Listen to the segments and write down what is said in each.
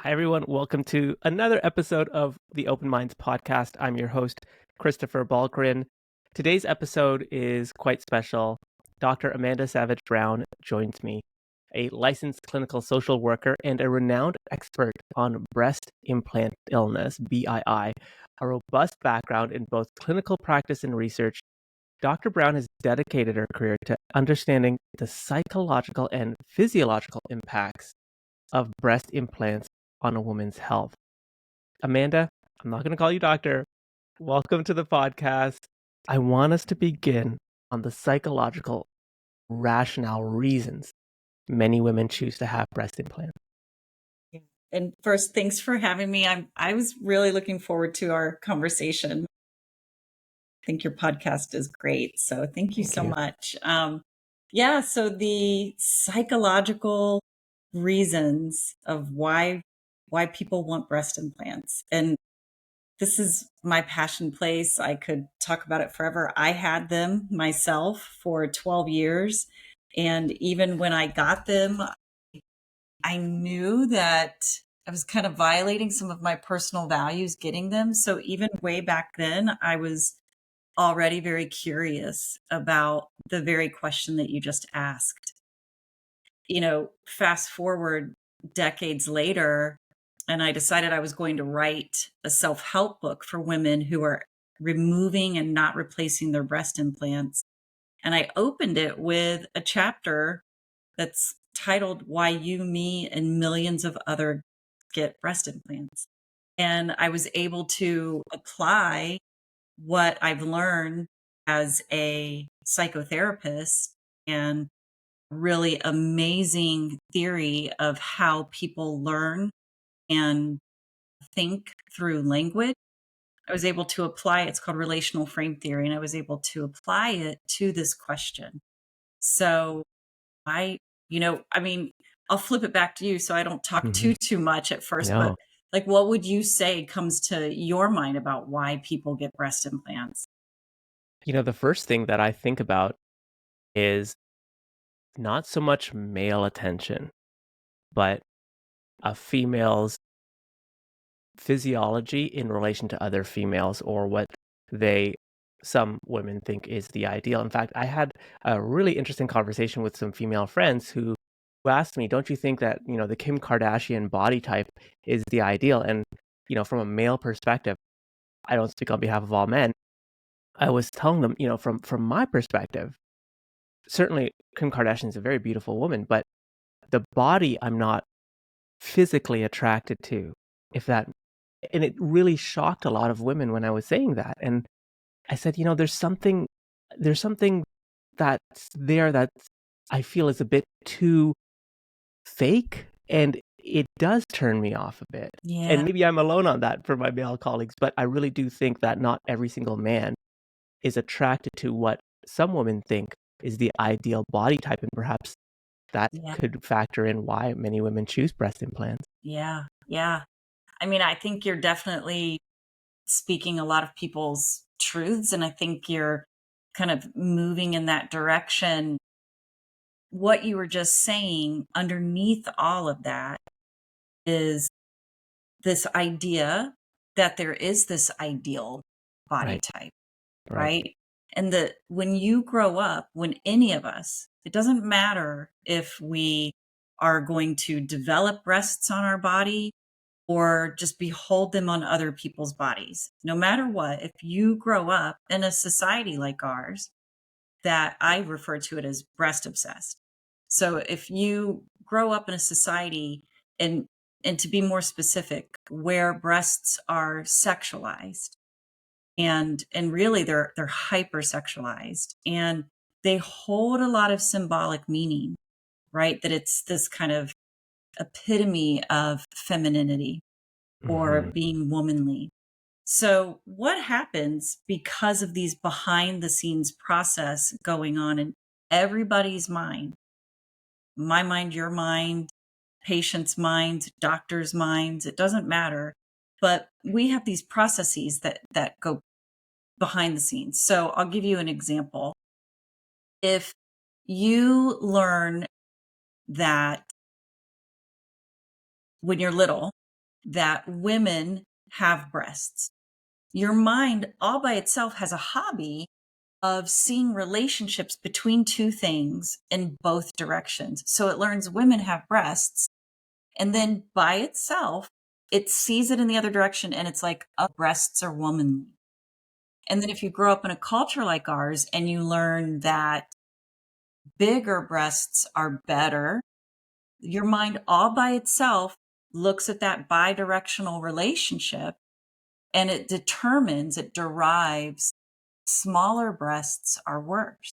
Hi, everyone. Welcome to another episode of the Open Minds podcast. I'm your host, Christopher Balgrin. Today's episode is quite special. Dr. Amanda Savage Brown joins me, a licensed clinical social worker and a renowned expert on breast implant illness, BII. A robust background in both clinical practice and research, Dr. Brown has dedicated her career to understanding the psychological and physiological impacts of breast implants on a woman's health. Amanda, I'm not going to call you doctor. Welcome to the podcast. I want us to begin on the psychological rationale reasons many women choose to have breast implants. And first, thanks for having me. I was really looking forward to our conversation. I think your podcast is great. So thank you so much. So the psychological reasons of why people want breast implants. And this is my passion place. I could talk about it forever. I had them myself for 12 years. And even when I got them, I knew that I was kind of violating some of my personal values getting them. So even way back then, I was already very curious about the very question that you just asked. Fast forward decades later, and I decided I was going to write a self-help book for women who are removing and not replacing their breast implants. And I opened it with a chapter that's titled Why You, Me, and Millions of Other Get Breast Implants. And I was able to apply what I've learned as a psychotherapist and really amazing theory of how people learn and think through language. I was able to apply, it's called relational frame theory, and I was able to apply it to this question. So I'll flip it back to you so I don't talk too much at first, but like, what would you say comes to your mind about why people get breast implants? The first thing that I think about is not so much male attention, but a female's physiology in relation to other females or what some women think is the ideal. In fact, I had a really interesting conversation with some female friends who asked me, don't you think that, the Kim Kardashian body type is the ideal? And, from a male perspective, I don't speak on behalf of all men. I was telling them, from my perspective, certainly Kim Kardashian is a very beautiful woman, but the body I'm not physically attracted to, if that, and it really shocked a lot of women when I was saying that. And I said, there's something that's there that I feel is a bit too fake, and it does turn me off a bit. Yeah. And maybe I'm alone on that for my male colleagues, but I really do think that not every single man is attracted to what some women think is the ideal body type, and perhaps that could factor in why many women choose breast implants. Yeah. I mean, I think you're definitely speaking a lot of people's truths, and I think you're kind of moving in that direction. What you were just saying, underneath all of that is this idea that there is this ideal body type, right? And that when you grow up, when any of us, it doesn't matter if we are going to develop breasts on our body or just behold them on other people's bodies. No matter what, if you grow up in a society like ours, that I refer to it as breast obsessed. So if you grow up in a society, and to be more specific, where breasts are sexualized, and really they're hypersexualized, and they hold a lot of symbolic meaning, right? That it's this kind of epitome of femininity or being womanly. So what happens because of these behind the scenes process going on in everybody's mind, my mind, your mind, patients' minds, doctors' minds, it doesn't matter. But we have these processes that go behind the scenes. So I'll give you an example. If you learn that when you're little, that women have breasts. Your mind all by itself has a hobby of seeing relationships between two things in both directions. So it learns women have breasts, and then by itself, it sees it in the other direction and it's like, oh, breasts are womanly. And then if you grow up in a culture like ours and you learn that bigger breasts are better, your mind all by itself looks at that bidirectional relationship and it derives smaller breasts are worse.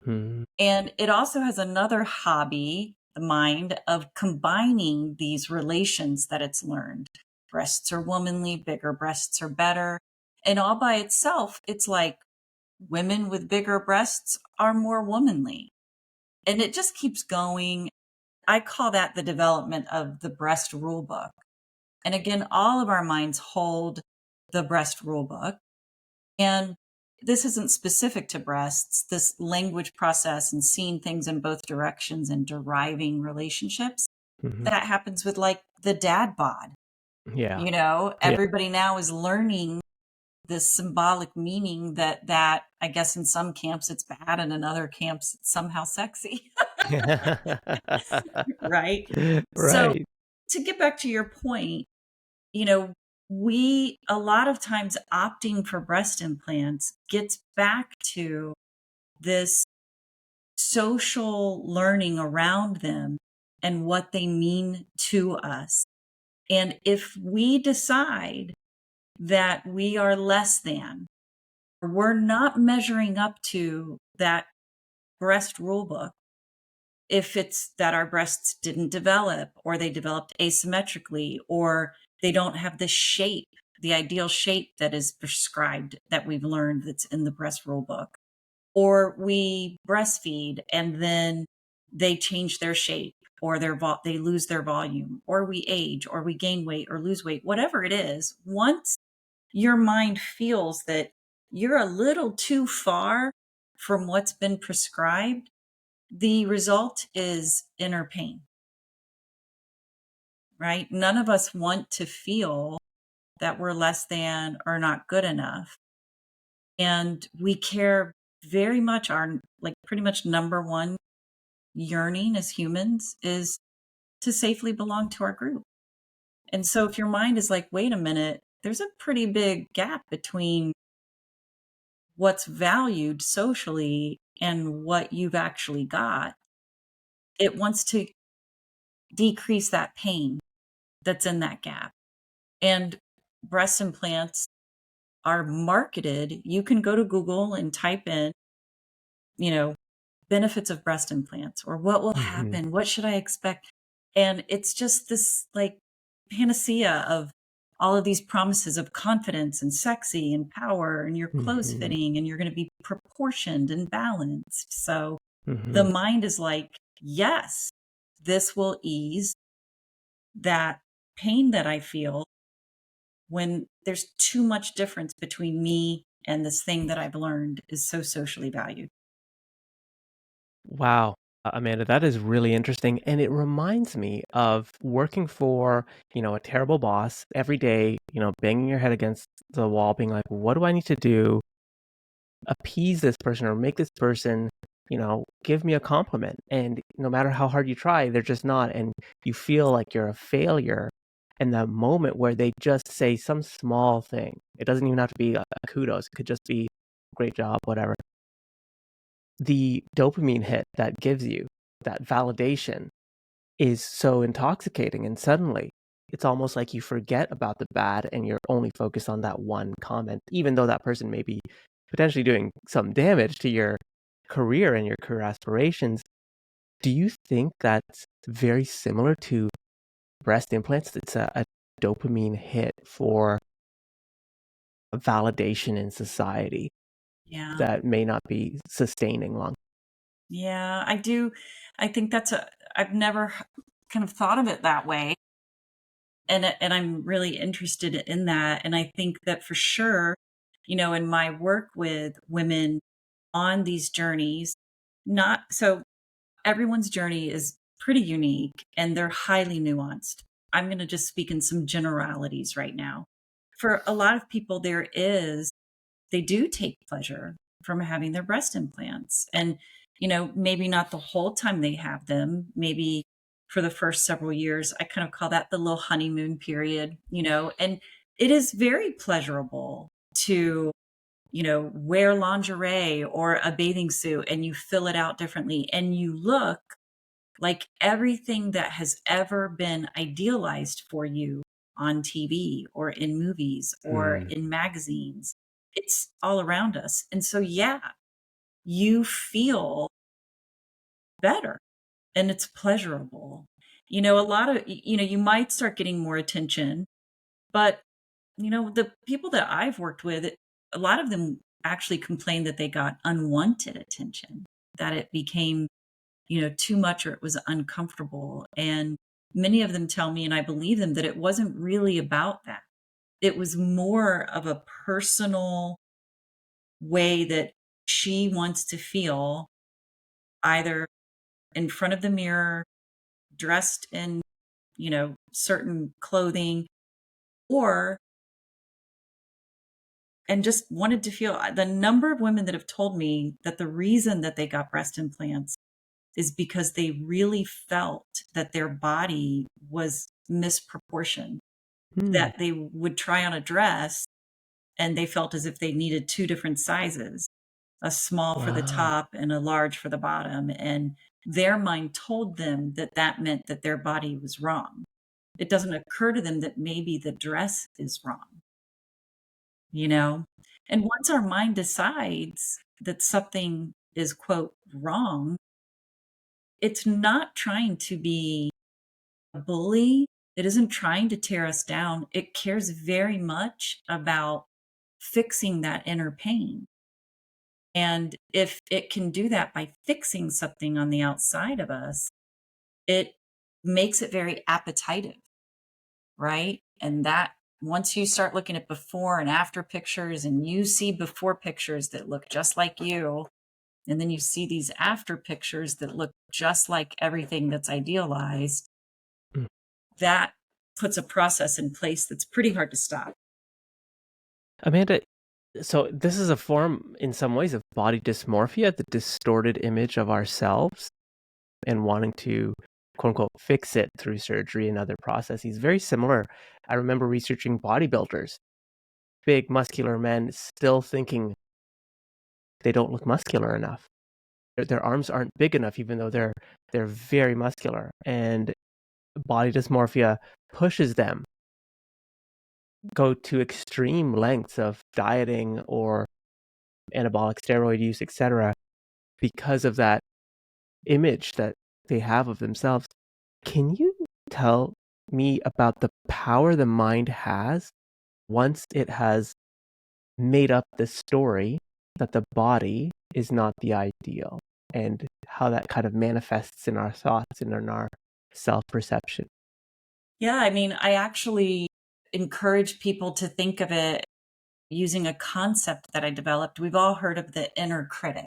Mm-hmm. And it also has another hobby, the mind, of combining these relations that it's learned. Breasts are womanly, bigger breasts are better. And all by itself, it's like women with bigger breasts are more womanly. And it just keeps going. I call that the development of the breast rule book. And again, all of our minds hold the breast rule book. And this isn't specific to breasts, this language process and seeing things in both directions and deriving relationships. Mm-hmm. That happens with like the dad bod. Yeah. Yeah. Everybody now is learning this symbolic meaning that I guess in some camps it's bad and in other camps it's somehow sexy. Right? So Right. to get back to your point, you know, we a lot of times opting for breast implants gets back to this social learning around them and what they mean to us. And if we decide that we are less than, or we're not measuring up to that breast rule book, if it's that our breasts didn't develop or they developed asymmetrically or they don't have the shape, the ideal shape that is prescribed that we've learned that's in the breast rule book, or we breastfeed and then they change their shape or they lose their volume, or we age or we gain weight or lose weight, whatever it is, once your mind feels that you're a little too far from what's been prescribed, the result is inner pain, right? None of us want to feel that we're less than or not good enough. And we care very much, our like pretty much number one yearning as humans is to safely belong to our group. And so if your mind is like, wait a minute, there's a pretty big gap between what's valued socially and what you've actually got, it wants to decrease that pain that's in that gap. And breast implants are marketed. You can go to Google and type in, you know, benefits of breast implants or what will Mm-hmm. happen, what should I expect? And it's just this like panacea of all of these promises of confidence and sexy and power and your clothes Mm-hmm. fitting and you're going to be proportioned and balanced. So the Mm-hmm. mind is like, yes, this will ease that pain that I feel when there's too much difference between me and this thing that I've learned is so socially valued. Wow. Amanda, that is really interesting. And it reminds me of working for, a terrible boss every day, banging your head against the wall, being like, what do I need to do? Appease this person or make this person, give me a compliment. And no matter how hard you try, they're just not. And you feel like you're a failure. And the moment where they just say some small thing, it doesn't even have to be a kudos, it could just be great job, whatever. The dopamine hit that gives you that validation is so intoxicating. And suddenly it's almost like you forget about the bad and you're only focused on that one comment, even though that person may be potentially doing some damage to your career and your career aspirations. Do you think that's very similar to breast implants? It's a dopamine hit for validation in society Yeah. that may not be sustaining long. Yeah, I do. I think I've never kind of thought of it that way. And I'm really interested in that. And I think that for sure, in my work with women on these journeys, not so everyone's journey is pretty unique and they're highly nuanced. I'm going to just speak in some generalities right now. For a lot of people, they do take pleasure from having their breast implants. And, maybe not the whole time they have them, maybe for the first several years. I kind of call that the little honeymoon period, and it is very pleasurable to, wear lingerie or a bathing suit and you fill it out differently and you look like everything that has ever been idealized for you on TV or in movies or Mm. in magazines. It's all around us. And so, yeah, you feel better and it's pleasurable. A lot of, you might start getting more attention, but, the people that I've worked with, a lot of them actually complained that they got unwanted attention, that it became too much or it was uncomfortable. And many of them tell me, and I believe them, that it wasn't really about that. It was more of a personal way that she wants to feel, either in front of the mirror, dressed in, certain clothing, or, and just wanted to feel. The number of women that have told me that the reason that they got breast implants is because they really felt that their body was misproportioned, Mm. that they would try on a dress and they felt as if they needed two different sizes, a small for the Wow. top and a large for the bottom. And their mind told them that that meant that their body was wrong. It doesn't occur to them that maybe the dress is wrong, you know? And once our mind decides that something is, quote, wrong, it's not trying to be a bully. It isn't trying to tear us down. It cares very much about fixing that inner pain. And if it can do that by fixing something on the outside of us, it makes it very appetitive, right? And that, once you start looking at before and after pictures and you see before pictures that look just like you, and then you see these after pictures that look just like everything that's idealized, Mm. that puts a process in place that's pretty hard to stop. Amanda, so this is a form in some ways of body dysmorphia, the distorted image of ourselves and wanting to quote unquote fix it through surgery and other processes. Very similar. I remember researching bodybuilders, big muscular men still thinking they don't look muscular enough. Their arms aren't big enough, even though they're very muscular. And body dysmorphia pushes them go to extreme lengths of dieting or anabolic steroid use, etc., because of that image that they have of themselves. Can you tell me about the power the mind has once it has made up the story that the body is not the ideal, and how that kind of manifests in our thoughts and in our self-perception? Yeah, I mean, I actually encourage people to think of it using a concept that I developed. We've all heard of the inner critic.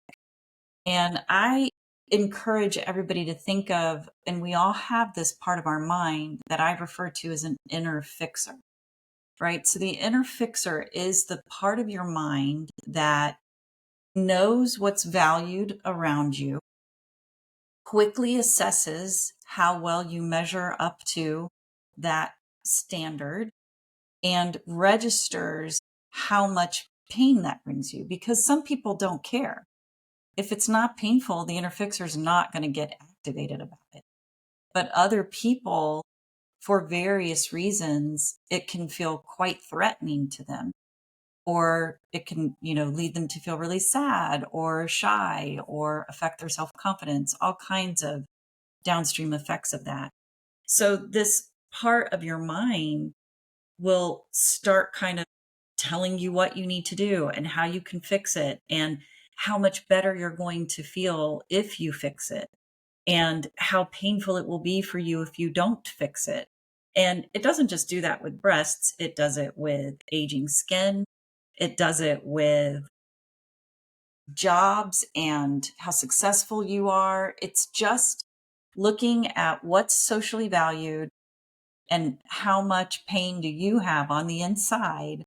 And I encourage everybody to think of, and we all have this part of our mind that I refer to as an inner fixer, right? So the inner fixer is the part of your mind that knows what's valued around you, quickly assesses how well you measure up to that standard, and registers how much pain that brings you, because some people don't care. If it's not painful, the inner fixer is not going to get activated about it. But other people, for various reasons, it can feel quite threatening to them, or it can, lead them to feel really sad or shy or affect their self-confidence, all kinds of downstream effects of that. So this part of your mind will start kind of telling you what you need to do and how you can fix it and how much better you're going to feel if you fix it and how painful it will be for you if you don't fix it. And it doesn't just do that with breasts, it does it with aging skin, it does it with jobs and how successful you are. It's just looking at what's socially valued And how much pain do you have on the inside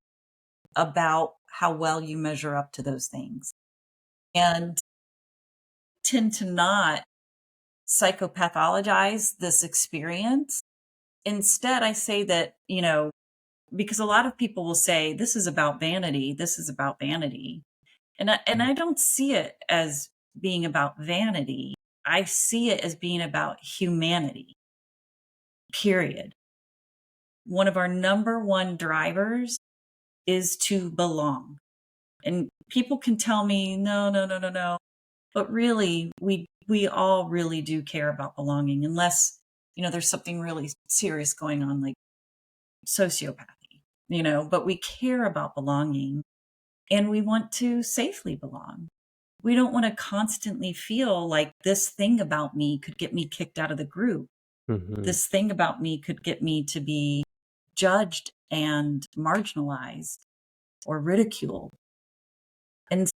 about how well you measure up to those things? And tend to not psychopathologize this experience. Instead, I say that, because a lot of people will say, this is about vanity, this is about vanity. And Mm. I don't see it as being about vanity. I see it as being about humanity, period. One of our number one drivers is to belong. And people can tell me, no, no, no, no, no. But really, we all really do care about belonging, unless, there's something really serious going on, like sociopathy, but we care about belonging and we want to safely belong. We don't want to constantly feel like this thing about me could get me kicked out of the group. Mhm. This thing about me could get me to be judged and marginalized or ridiculed. And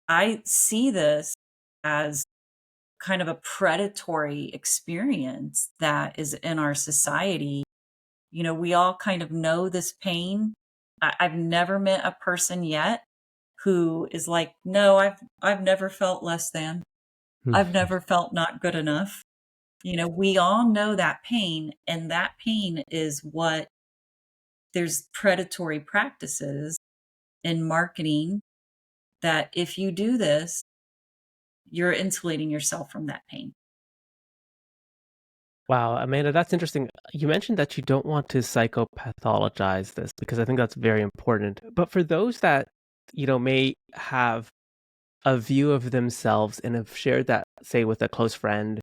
I see this as kind of a predatory experience that is in our society. We all kind of know this pain. I've never met a person yet who is like, no, I've never felt less than. I've Mm. never felt not good enough. We all know that pain, and that pain is what there's predatory practices in marketing that if you do this, you're insulating yourself from that pain. Wow, Amanda, that's interesting. You mentioned that you don't want to psychopathologize this because I think that's very important. But for those that, may have a view of themselves and have shared that, say, with a close friend,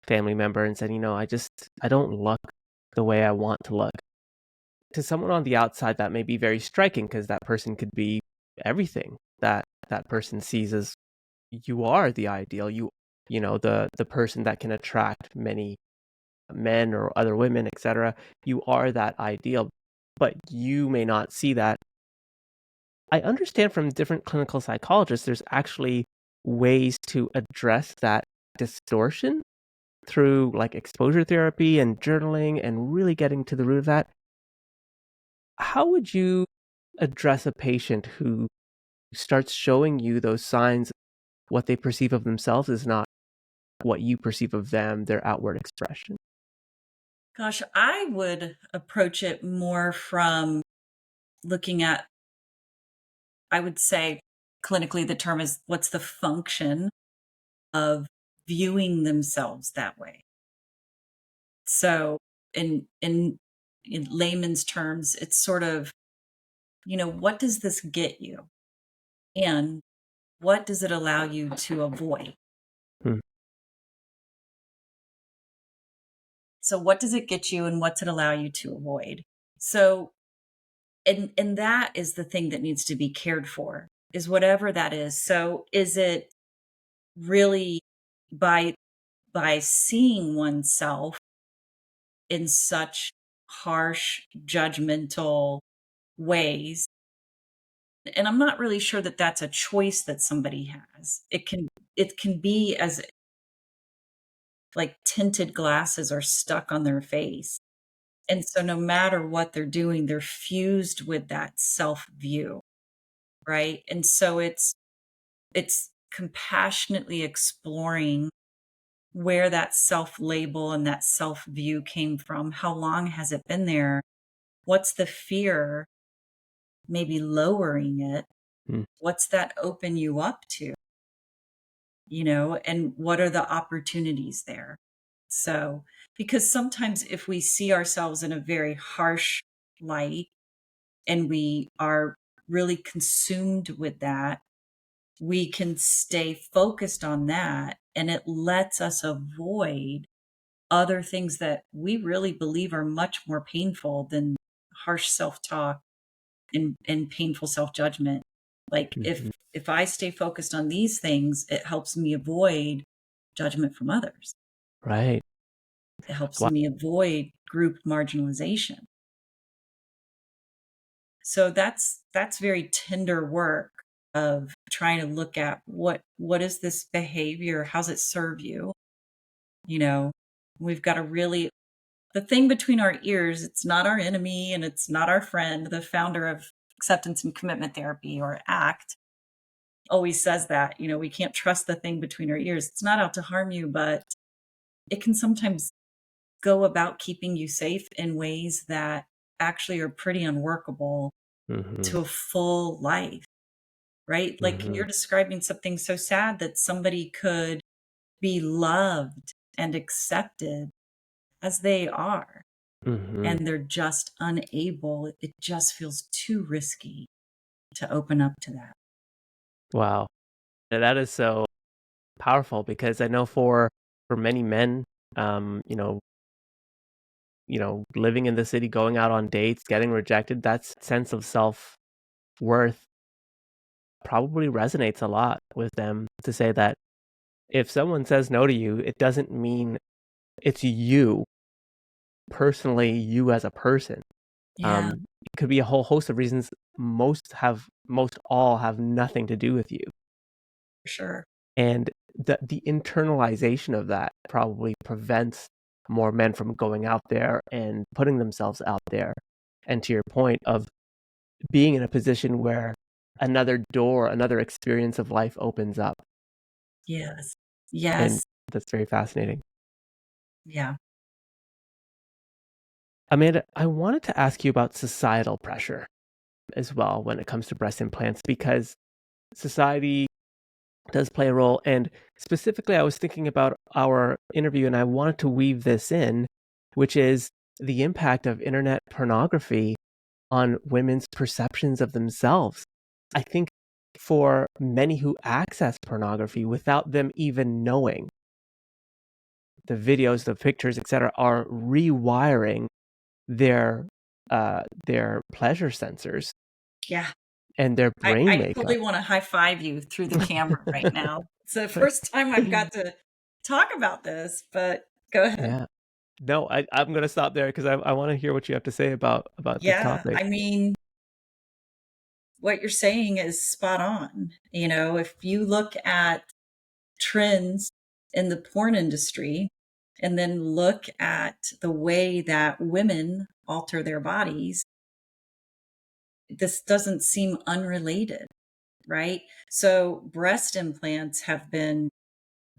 family member, and said, I don't look the way I want to look. To someone on the outside, that may be very striking because that person could be everything that that person sees as you are the ideal. The person that can attract many men or other women, etc. You are that ideal, but you may not see that. I understand from different clinical psychologists, there's actually ways to address that distortion through like exposure therapy and journaling and really getting to the root of that. How would you address a patient who starts showing you those signs? What they perceive of themselves is not what you perceive of them, their outward expression. Gosh, I would approach it more from looking at, I would say clinically, the term is what's the function of viewing themselves that way. So in layman's terms, it's sort of, what does this get you? And what does it allow you to avoid? Hmm. So what does it get you and what's it allow you to avoid? So and that is the thing that needs to be cared for, is whatever that is. So is it really by seeing oneself in such harsh, judgmental ways? And I'm not really sure that that's a choice that somebody has. It can be as like tinted glasses are stuck on their face. And so no matter what they're doing, they're fused with that self-view, right? And so it's compassionately exploring where that self-label and that self-view came from. How long has it been there? What's the fear? Maybe lowering it. Hmm. What's that open you up to? And what are the opportunities there? So, because sometimes if we see ourselves in a very harsh light and we are really consumed with that, we can stay focused on that and it lets us avoid other things that we really believe are much more painful than harsh self-talk and painful self-judgment. Like Mhm. if I stay focused on these things, it helps me avoid judgment from others. Right. It helps Wow. me avoid group marginalization. So that's very tender work of trying to look at what is this behavior? How's it serve you? You know, we've got to really the thing between our ears, it's not our enemy and it's not our friend. The founder of acceptance and commitment therapy, or ACT, always says that, we can't trust the thing between our ears. It's not out to harm you, but it can sometimes go about keeping you safe in ways that actually are pretty unworkable Mhm, to a full life, right? Like mhm, you're describing something so sad that somebody could be loved and accepted as they are, mhm. and they're just unable. It just feels too risky to open up to that. Wow. That is so powerful because I know for many men, um, you know living in the city, going out on dates, getting rejected, that sense of self-worth probably resonates a lot with them to say that if someone says no to you, it doesn't mean it's you, personally, you as a person. Yeah, It could be a whole host of reasons. Most all have nothing to do with you. for sure. And the internalization of that probably prevents more men from going out there and putting themselves out there. And to your point of being in a position where another door, another experience of life opens up, Yes. and Yes. that's very fascinating. Yeah. Amanda, I wanted to ask you about societal pressure as well when it comes to breast implants, because society does play a role, and specifically, I was thinking about our interview, and I wanted to weave this in, which is the impact of internet pornography on women's perceptions of themselves. I think for many who access pornography without them even knowing, the videos, the pictures, etc., are rewiring their their pleasure sensors Yeah. and their brain I makeup. totally want to high five you through the camera right now. It's the first time I've got to talk about this, but go ahead. Yeah. No, I'm gonna stop there because I wanna hear what you have to say about this Yeah. topic. I mean, what you're saying is spot on. If you look at trends in the porn industry and then look at the way that women alter their bodies, this doesn't seem unrelated, right? So, breast implants have been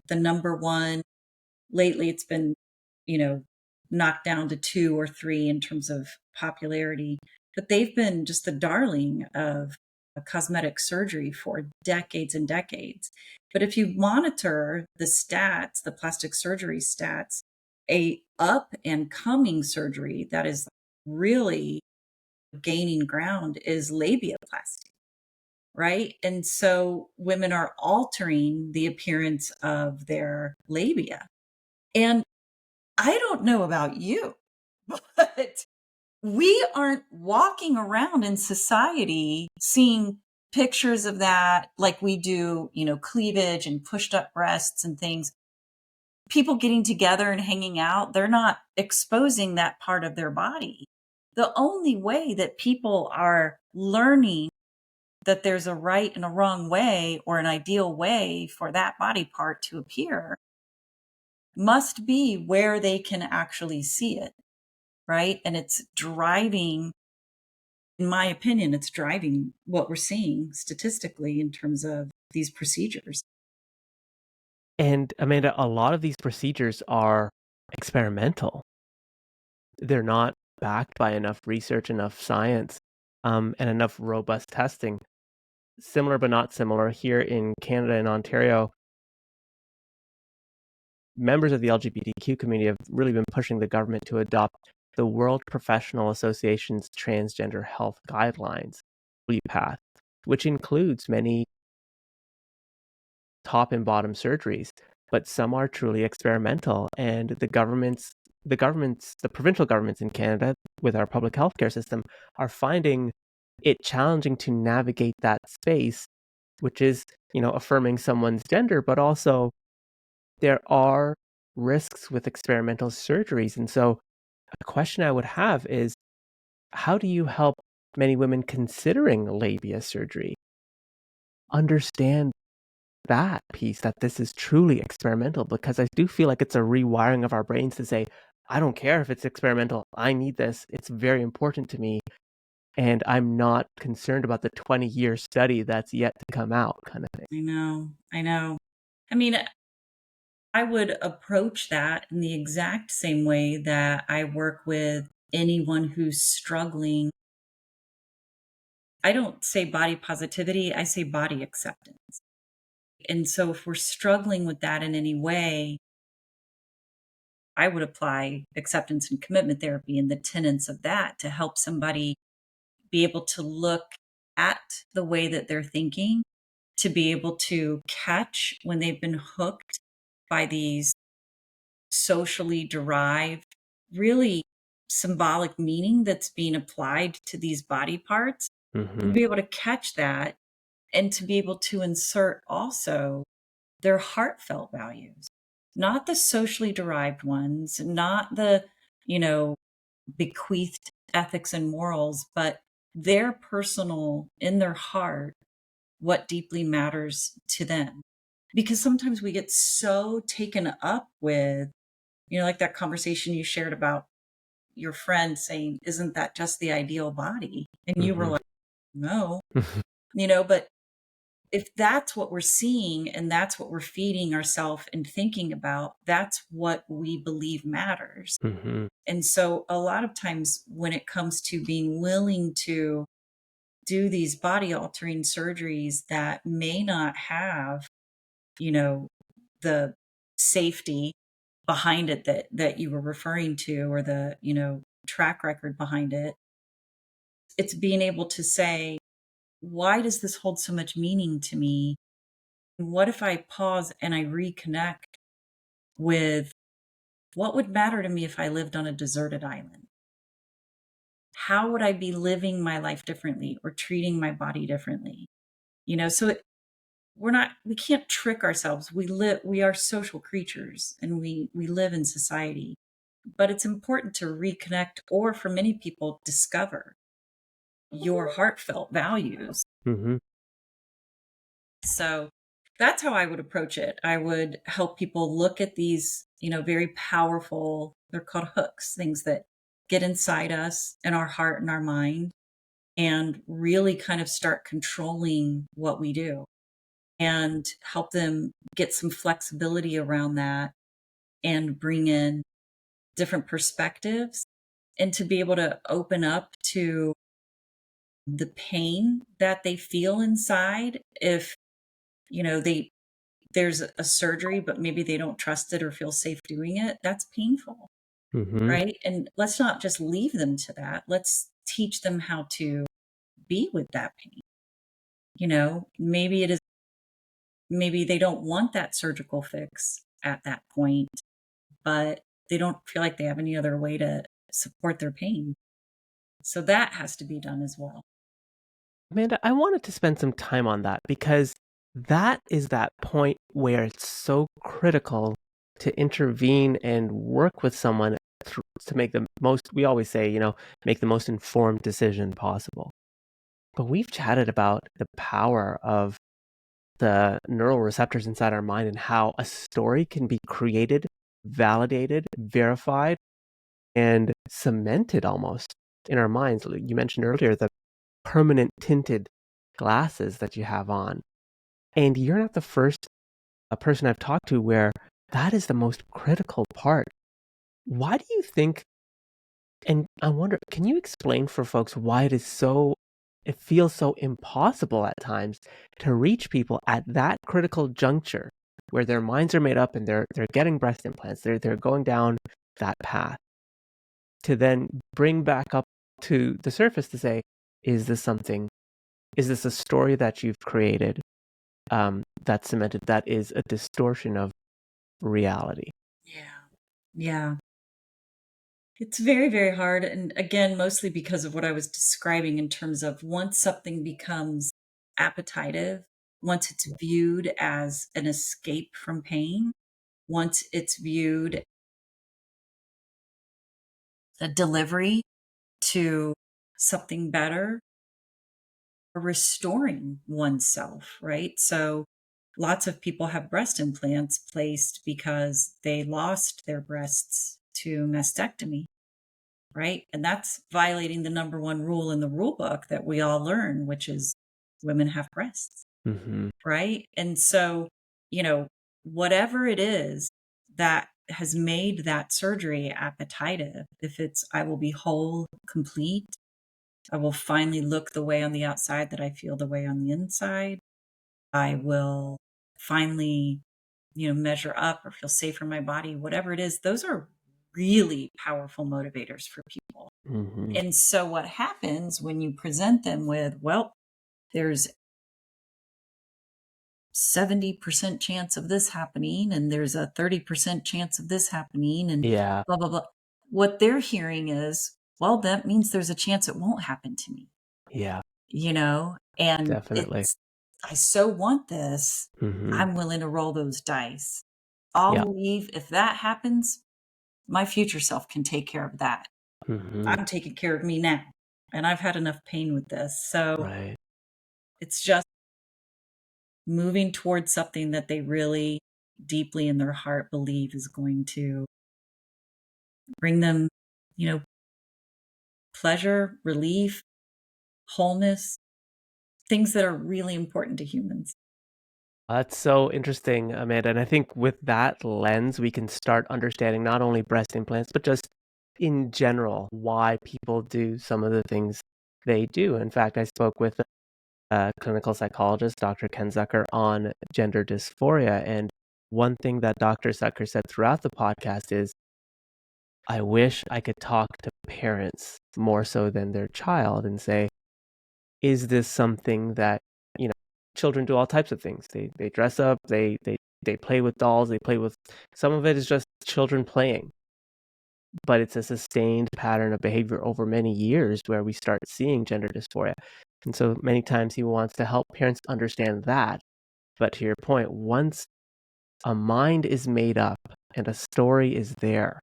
the number one. Lately, it's been, you know, knocked down to 2 or 3 in terms of popularity, but they've been just the darling of a cosmetic surgery for decades and decades. But if you monitor the stats, the plastic surgery stats, a up and coming surgery that is really gaining ground is labiaplasty, right? And so women are altering the appearance of their labia. And I don't know about you, but we aren't walking around in society seeing pictures of that like we do, cleavage and pushed up breasts and things. People getting together and hanging out, they're not exposing that part of their body. The only way that people are learning that there's a right and a wrong way or an ideal way for that body part to appear must be where they can actually see it, right? And it's driving, in my opinion, it's driving what we're seeing statistically in terms of these procedures. And Amanda, a lot of these procedures are experimental. They're not backed by enough research, enough science, and enough robust testing. Similar but not similar, here in Canada and Ontario, members of the LGBTQ community have really been pushing the government to adopt the World Professional Association's Transgender Health Guidelines, WPATH, which includes many top and bottom surgeries, but some are truly experimental. And the provincial governments in Canada, with our public healthcare system, are finding it challenging to navigate that space, which is, affirming someone's gender, but also there are risks with experimental surgeries. And so a question I would have is, how do you help many women considering labia surgery understand that piece, that this is truly experimental? Because I do feel like it's a rewiring of our brains to say, I don't care if it's experimental. I need this. It's very important to me. And I'm not concerned about the 20-year study that's yet to come out kind of thing. I know. I know. I mean, I would approach that in the exact same way that I work with anyone who's struggling. I don't say body positivity, I say body acceptance. And so if we're struggling with that in any way, I would apply acceptance and commitment therapy and the tenets of that to help somebody be able to look at the way that they're thinking, to be able to catch when they've been hooked by these socially derived, really symbolic meaning that's being applied to these body parts, and Mhm. be able to catch that and to be able to insert also their heartfelt values, not the socially derived ones, not the, you know, bequeathed ethics and morals, but their personal, in their heart, what deeply matters to them. Because sometimes we get so taken up with, like that conversation you shared about your friend saying, "Isn't that just the ideal body?" And you were Mhm. like, "No," but if that's what we're seeing and that's what we're feeding ourselves and thinking about, that's what we believe matters. Mhm. And so a lot of times when it comes to being willing to do these body altering surgeries that may not have, you know, the safety behind it that you were referring to, or the, track record behind it, it's being able to say, why does this hold so much meaning to me? What if I pause and I reconnect with what would matter to me if I lived on a deserted island? How would I be living my life differently or treating my body differently? So we can't trick ourselves. We are social creatures and we live in society. But it's important to reconnect, or for many people, discover your heartfelt values. Mhm. So that's how I would approach it. I would help people look at these, very powerful, they're called hooks, things that get inside us and our heart and our mind, and really kind of start controlling what we do, and help them get some flexibility around that and bring in different perspectives, and to be able to open up to the pain that they feel inside if, they there's a surgery, but maybe they don't trust it or feel safe doing it. That's painful, Mhm. right? And let's not just leave them to that. Let's teach them how to be with that pain. Maybe they don't want that surgical fix at that point, but they don't feel like they have any other way to support their pain. So that has to be done as well. Amanda, I wanted to spend some time on that because that is that point where it's so critical to intervene and work with someone to make the most, we always say, make the most informed decision possible. But we've chatted about the power of the neural receptors inside our mind and how a story can be created, validated, verified, and cemented almost in our minds. You mentioned earlier the permanent tinted glasses that you have on. And you're not the first a person I've talked to where that is the most critical part. Why do you think, and I wonder, can you explain for folks why it feels so impossible at times to reach people at that critical juncture where their minds are made up and they're getting breast implants, they're going down that path, to then bring back up to the surface to say, is this something, is this a story that you've created, that's cemented, that is a distortion of reality? Yeah. Yeah. It's very, very hard. And again, mostly because of what I was describing in terms of once something becomes appetitive, once it's viewed as an escape from pain, once it's viewed a delivery to something better, restoring oneself, right? So lots of people have breast implants placed because they lost their breasts to mastectomy, right? And that's violating the number one rule in the rule book that we all learn, which is women have breasts, Mhm. right? And so, you know, whatever it is that has made that surgery appetitive, if it's, I will be whole, complete, I will finally look the way on the outside that I feel the way on the inside. I will finally, measure up or feel safer in my body, whatever it is, those are really powerful motivators for people. Mhm. And so what happens when you present them with, well, there's 70% chance of this happening and there's a 30% chance of this happening and Yeah. blah blah blah. What they're hearing is, well, that means there's a chance it won't happen to me, Yeah. and Definitely. it's, I so want this, Mhm. I'm willing to roll those dice. I'll Yeah. believe if that happens, my future self can take care of that. Mhm. I'm taking care of me now, and I've had enough pain with this. So Right. it's just moving towards something that they really deeply in their heart believe is going to bring them, you know, pleasure, relief, wholeness, things that are really important to humans. That's so interesting, Amanda, and I think with that lens, we can start understanding not only breast implants, but just in general, why people do some of the things they do. In fact, I spoke with a clinical psychologist, Dr. Ken Zucker, on gender dysphoria, and one thing that Dr. Zucker said throughout the podcast is, "I wish I could talk to parents more so than their child and say, is this something that, you know, children do all types of things. They dress up, they play with dolls, they play with some of it is just children playing, but it's a sustained pattern of behavior over many years where we start seeing gender dysphoria. And so many times he wants to help parents understand that. But to your point, once a mind is made up and a story is there,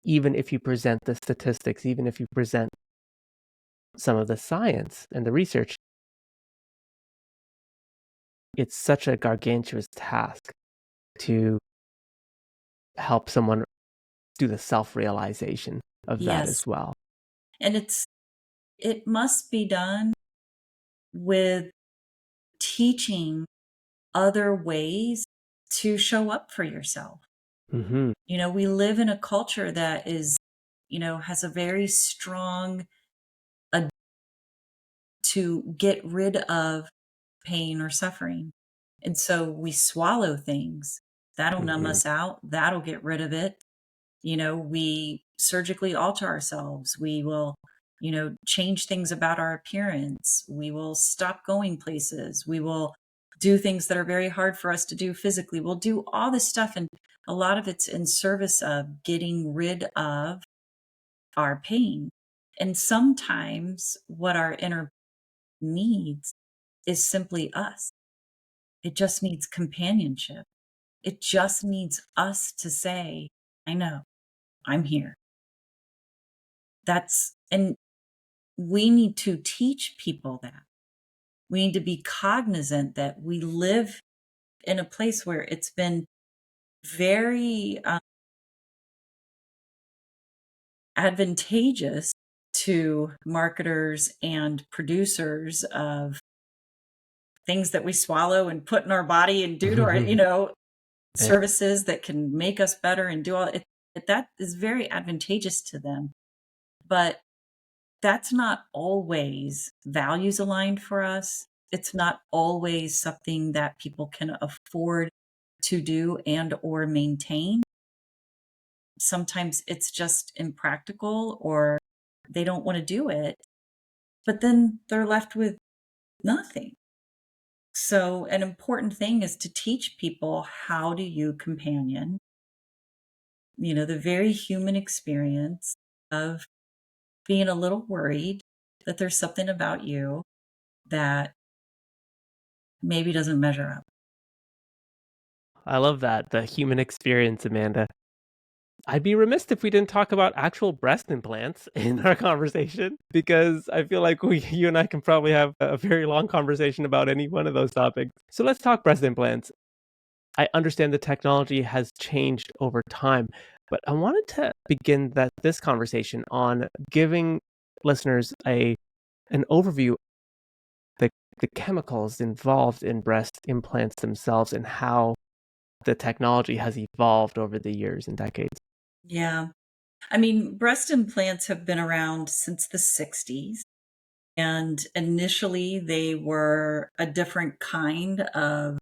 even if you present the statistics, even if you present some of the science and the research, it's such a gargantuous task to help someone do the self-realization of that Yes. as well. And it must be done with teaching other ways to show up for yourself. Mhm. We live in a culture that is, has a very strong to get rid of pain or suffering. And so we swallow things. That'll numb Mhm. us out. That'll get rid of it. We surgically alter ourselves. We will, change things about our appearance. We will stop going places. We will do things that are very hard for us to do physically. We'll do all this stuff. And a lot of it's in service of getting rid of our pain. And sometimes what our inner needs is simply us. It just needs companionship. It just needs us to say, I know, I'm here. And we need to teach people that. We need to be cognizant that we live in a place where it's been very advantageous to marketers and producers of things that we swallow and put in our body and do to our, Eh, services that can make us better and do all it. That is very advantageous to them. But that's not always values aligned for us. It's not always something that people can afford to do and or maintain. Sometimes it's just impractical or they don't want to do it, but then they're left with nothing. So an important thing is to teach people, how do you companion, the very human experience of being a little worried that there's something about you that maybe doesn't measure up. I love that, the human experience, Amanda. I'd be remiss if we didn't talk about actual breast implants in our conversation because I feel like you and I can probably have a very long conversation about any one of those topics. So let's talk breast implants. I understand the technology has changed over time. But I wanted to begin this conversation on giving listeners a an overview of the chemicals involved in breast implants themselves and how the technology has evolved over the years and decades. Yeah. I mean, breast implants have been around since the 60s. And initially, they were a different kind of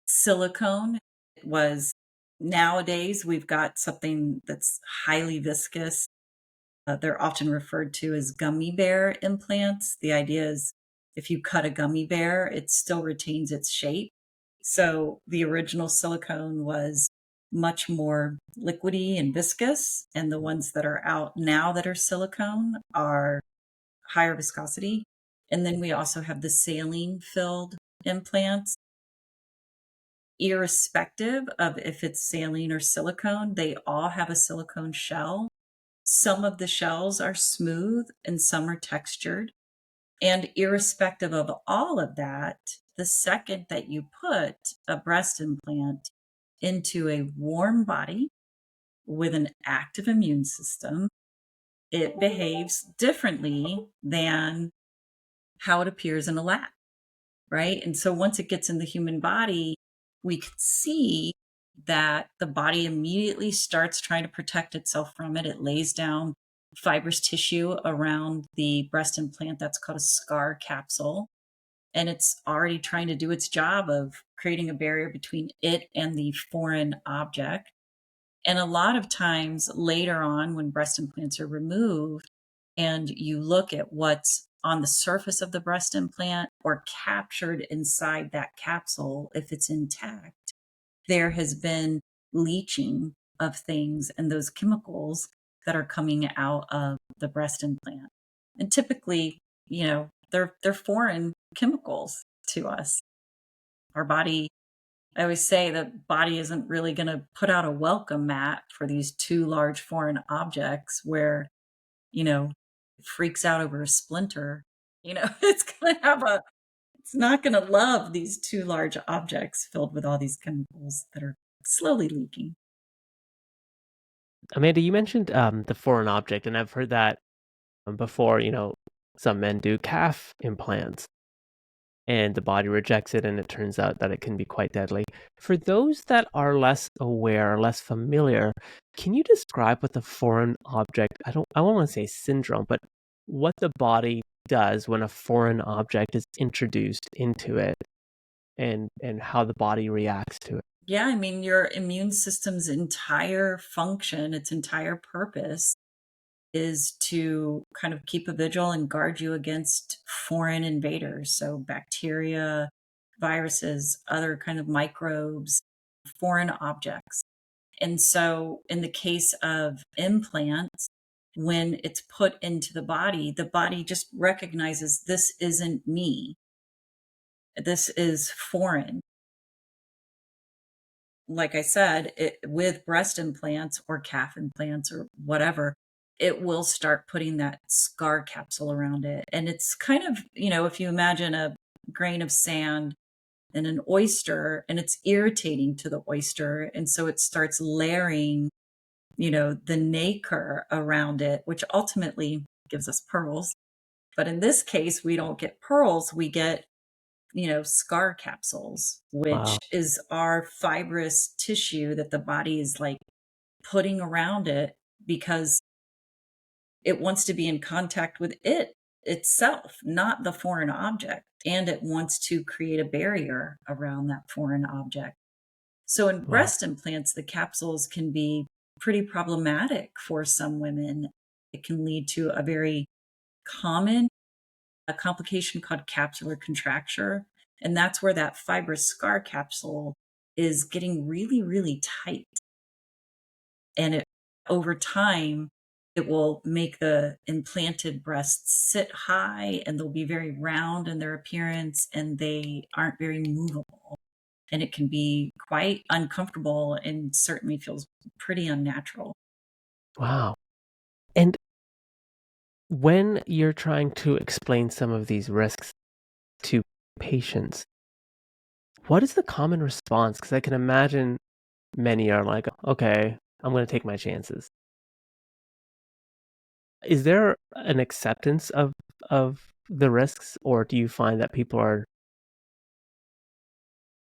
silicone. It was nowadays, we've got something that's highly viscous. They're often referred to as gummy bear implants. The idea is if you cut a gummy bear, it still retains its shape. So the original silicone was much more liquidy and viscous, and the ones that are out now that are silicone are higher viscosity. And then we also have the saline filled implants. Irrespective of if it's saline or silicone, they all have a silicone shell. Some of the shells are smooth and some are textured. And irrespective of all of that, the second that you put a breast implant into a warm body with an active immune system, it behaves differently than how it appears in a lab, right? And so once it gets in the human body, we can see that the body immediately starts trying to protect itself from it. It lays down fibrous tissue around the breast implant that's called a scar capsule. And it's already trying to do its job of creating a barrier between it and the foreign object. And a lot of times later on, when breast implants are removed, and you look at what's on the surface of the breast implant or captured inside that capsule, if it's intact, there has been leaching of things and those chemicals that are coming out of the breast implant. And typically, they're foreign chemicals to us. Our body, I always say the body isn't really going to put out a welcome mat for these two large foreign objects where, it freaks out over a splinter. It's going to it's not going to love these two large objects filled with all these chemicals that are slowly leaking. Amanda, you mentioned the foreign object, and I've heard that before. Some men do calf implants, and the body rejects it, and it turns out that it can be quite deadly. For those that are less aware, less familiar, can you describe what the foreign object, I won't want to say syndrome, but what the body does when a foreign object is introduced into it and how the body reacts to it? Yeah, I mean, your immune system's entire function, its entire purpose is to kind of keep a vigil and guard you against foreign invaders. So, bacteria, viruses, other kind of microbes, foreign objects. And so, in the case of implants, when it's put into the body just recognizes this isn't me. This is foreign. Like I said, with breast implants or calf implants or whatever, it will start putting that scar capsule around it. And it's kind of, if you imagine a grain of sand and an oyster, and it's irritating to the oyster. And so it starts layering, the nacre around it, which ultimately gives us pearls. But in this case, we don't get pearls, we get scar capsules, which Wow. is our fibrous tissue that the body is like putting around it because it wants to be in contact with it itself, not the foreign object. And it wants to create a barrier around that foreign object. So in Wow. breast implants, the capsules can be pretty problematic for some women. It can lead to a very common a complication called capsular contracture. And that's where that fibrous scar capsule is getting really, really tight. And over time, it will make the implanted breasts sit high and they'll be very round in their appearance and they aren't very movable. And it can be quite uncomfortable and certainly feels pretty unnatural. Wow. And when you're trying to explain some of these risks to patients, what is the common response? Because I can imagine many are like, okay, I'm going to take my chances. Is there an acceptance of the risks, or do you find that people are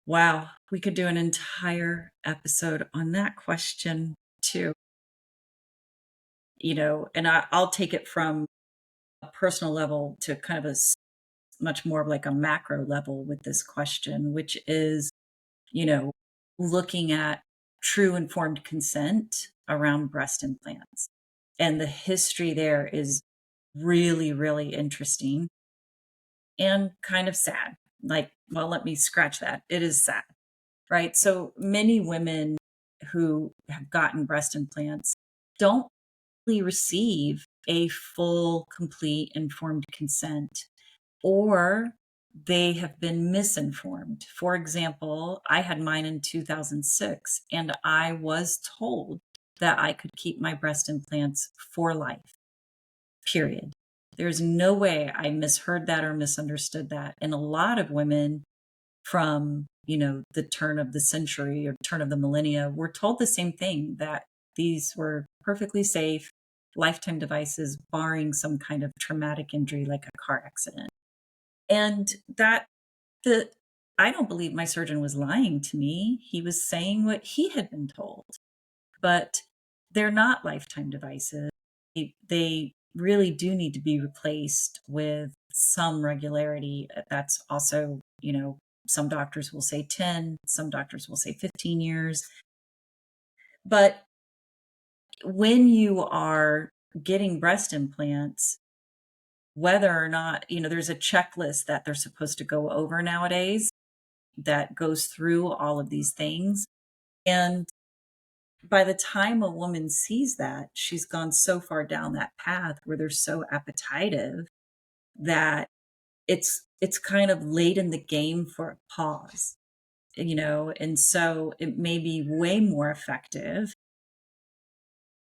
Wow, we could do an entire episode on that question too. And I'll take it from a personal level to kind of much more of like a macro level with this question, which is, you know, looking at true informed consent around breast implants. And the history there is really, really interesting and kind of sad. Like, well, let me scratch that. It is sad, right? So many women who have gotten breast implants don't really receive a full, complete, informed consent, or they have been misinformed. For example, I had mine in 2006, and I was told that I could keep my breast implants for life, period. There's no way I misheard that or misunderstood that. And a lot of women from, the turn of the century or turn of the millennia were told the same thing, that these were perfectly safe lifetime devices, barring some kind of traumatic injury like a car accident. And that the I don't believe my surgeon was lying to me. He was saying what he had been told, but they're not lifetime devices. They really do need to be replaced with some regularity. That's also, some doctors will say 10, some doctors will say 15 years. But when you are getting breast implants, whether or not, there's a checklist that they're supposed to go over nowadays that goes through all of these things. And by the time a woman sees that, she's gone so far down that path where they're so appetitive that it's kind of late in the game for a pause, and so it may be way more effective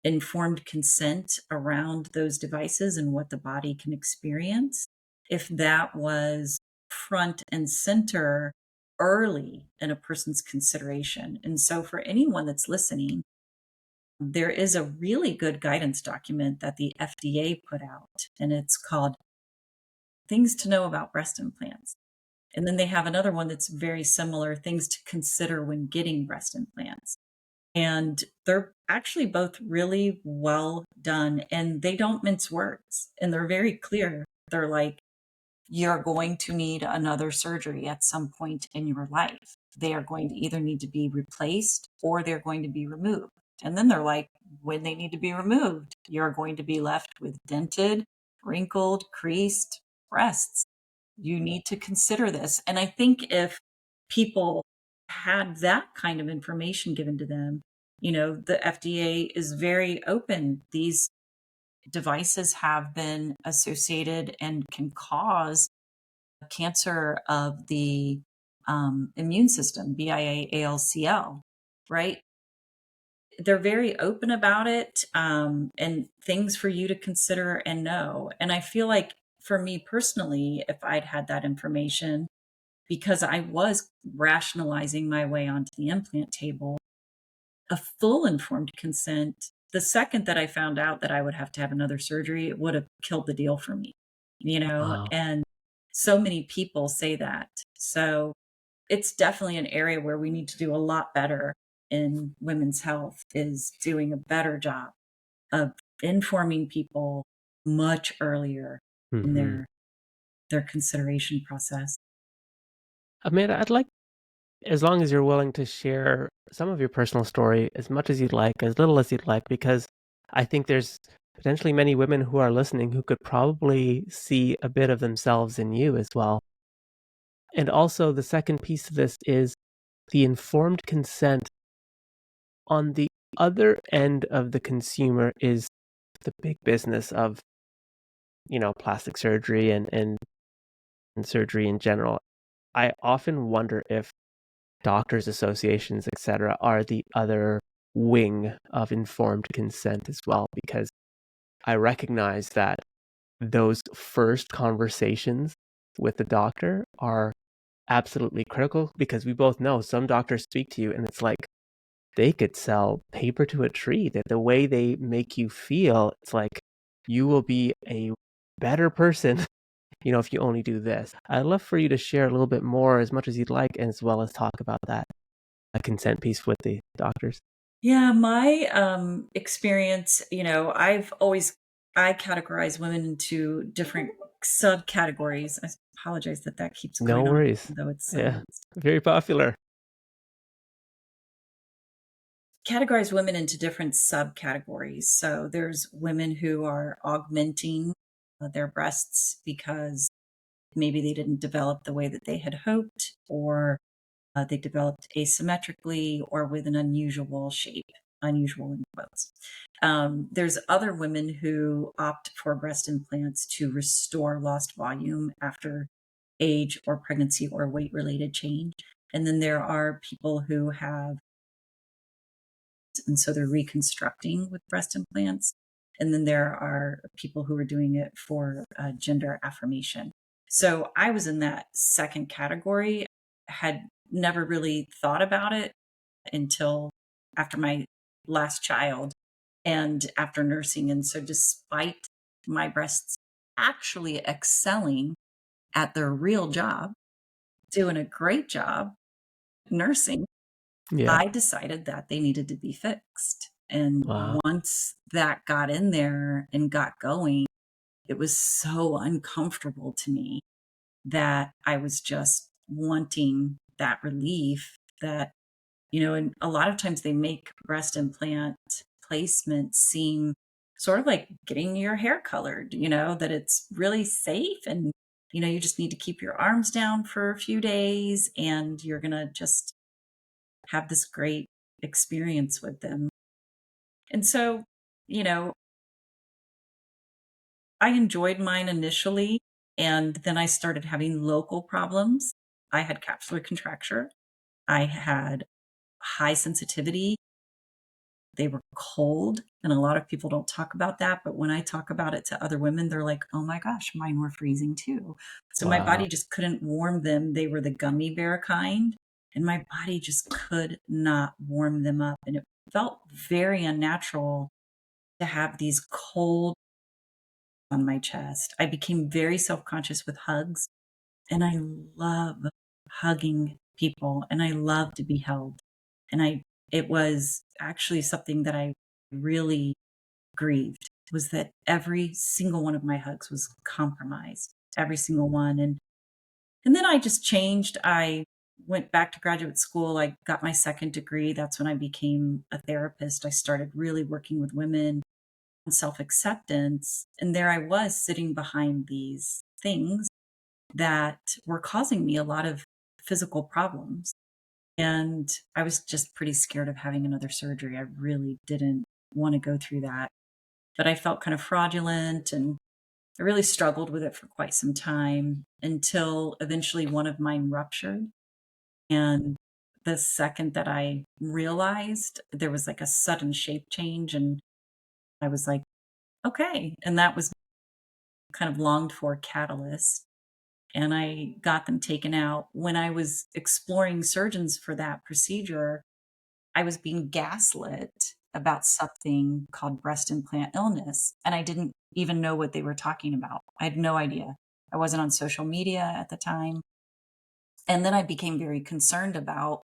informed consent around those devices and what the body can experience if that was front and center early in a person's consideration. And so, for anyone that's listening, there is a really good guidance document that the FDA put out, and it's called Things to Know About Breast Implants. And then they have another one that's very similar, Things to Consider When Getting Breast Implants. And they're actually both really well done, and they don't mince words, and they're very clear. They're like, you're going to need another surgery at some point in your life. They are going to either need to be replaced or they're going to be removed. And then they're like, when they need to be removed, you're going to be left with dented, wrinkled, creased breasts. You need to consider this. And I think if people had that kind of information given to them, the FDA is very open. These devices have been associated and can cause cancer of the immune system, BIALCL, right? They're very open about it, and things for you to consider and know. And I feel like for me personally, if I'd had that information, because I was rationalizing my way onto the implant table, a full informed consent, the second that I found out that I would have to have another surgery, it would have killed the deal for me, wow. and so many people say that. So it's definitely an area where we need to do a lot better in women's health, is doing a better job of informing people much earlier in Mhm. their consideration process. Amanda, I'd like, as long as you're willing to share some of your personal story, as much as you'd like, as little as you'd like, because I think there's potentially many women who are listening who could probably see a bit of themselves in you as well. And also, the second piece of this is the informed consent on the other end of the consumer is the big business of, plastic surgery and surgery in general. I often wonder if doctors' associations, etc., are the other wing of informed consent as well, because I recognize that those first conversations with the doctor are absolutely critical, because we both know some doctors speak to you and it's like, they could sell paper to a tree, that the way they make you feel, it's like you will be a better person, if you only do this. I'd love for you to share a little bit more as much as you'd like, as well as talk about that consent piece with the doctors. Yeah, my experience, I categorize women into different subcategories. I apologize that that keeps No going on, worries. though it's Yeah, silenced. very popular. Categorize women into different subcategories. So there's women who are augmenting their breasts because maybe they didn't develop the way that they had hoped, or they developed asymmetrically or with an unusual shape, unusual in quotes. There's other women who opt for breast implants to restore lost volume after age or pregnancy or weight related change. And then there are people who have, and so they're reconstructing with breast implants. And then there are people who are doing it for gender affirmation. So I was in that second category, had never really thought about it until after my last child and after nursing. And so, despite my breasts actually excelling at their real job, doing a great job nursing, Yeah. I decided that they needed to be fixed. And Wow. once that got in there and got going, it was so uncomfortable to me that I was just wanting that relief that, and a lot of times they make breast implant placements seem sort of like getting your hair colored, that it's really safe and, you just need to keep your arms down for a few days and you're going to just have this great experience with them. And so, you know, I enjoyed mine initially, and then I started having local problems. I had capsular contracture. I had high sensitivity. They were cold, and a lot of people don't talk about that, but when I talk about it to other women, they're like, "Oh my gosh, mine were freezing too." So my Wow. body just couldn't warm them. They were the gummy bear kind, and my body just could not warm them up, and it felt very unnatural to have these cold on my chest. I became very self-conscious with hugs, and I love hugging people, and I love to be held. And it was actually something that I really grieved, was that every single one of my hugs was compromised, every single one. And then I just changed. I went back to graduate school. I got my second degree. That's when I became a therapist. I started really working with women on self-acceptance. And there I was sitting behind these things that were causing me a lot of physical problems. And I was just pretty scared of having another surgery. I really didn't want to go through that. But I felt kind of fraudulent and I really struggled with it for quite some time until eventually one of mine ruptured. And the second that I realized, there was like a sudden shape change, and I was like, okay. And that was kind of longed for catalyst. And I got them taken out. When I was exploring surgeons for that procedure, I was being gaslit about something called breast implant illness, and I didn't even know what they were talking about. I had no idea. I wasn't on social media at the time. And then I became very concerned about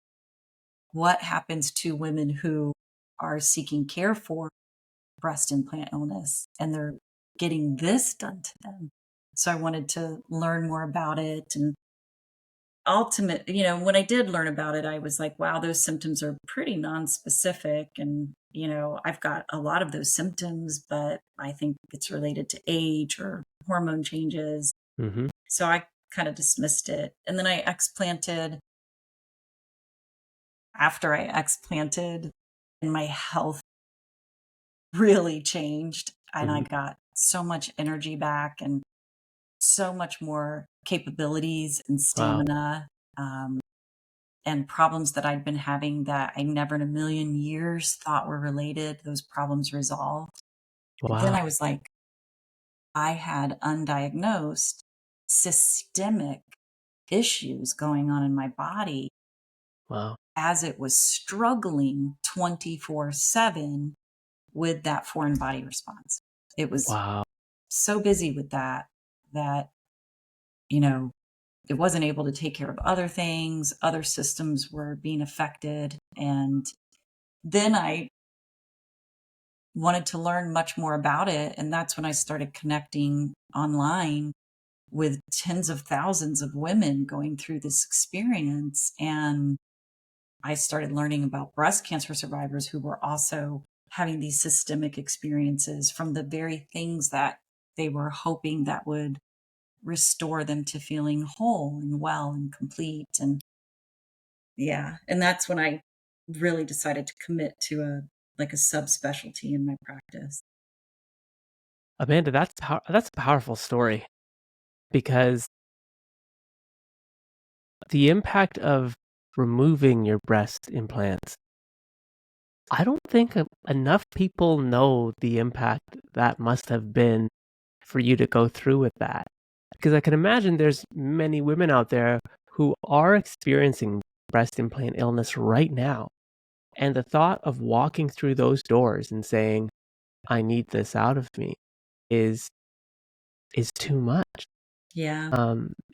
what happens to women who are seeking care for breast implant illness and they're getting this done to them. So I wanted to learn more about it. And when I did learn about it, I was like, wow, those symptoms are pretty non-specific. And, I've got a lot of those symptoms, but I think it's related to age or hormone changes. Mhm. So I kind of dismissed it. And then I explanted. After I explanted, and my health really changed, and I Mhm. got so much energy back and so much more capabilities and Wow. stamina. Um, and problems that I'd been having that I never in a million years thought were related, those problems resolved. And then Wow. I was like, I had undiagnosed systemic issues going on in my body Wow. as it was struggling 24/7 with that foreign body response. It was Wow. so busy with that, that, you know, it wasn't able to take care of other things, other systems were being affected, and then I wanted to learn much more about it, and that's when I started connecting online with tens of thousands of women going through this experience, and I started learning about breast cancer survivors who were also having these systemic experiences from the very things that they were hoping that would restore them to feeling whole and well and complete. And yeah, and that's when I really decided to commit to a like a subspecialty in my practice. Amanda, that's a powerful story because the impact of removing your breast implants, I don't think enough people know the impact that must have been for you to go through with that. Because I can imagine there's many women out there who are experiencing breast implant illness right now. And the thought of walking through those doors and saying, I need this out of me is is too much. Yeah.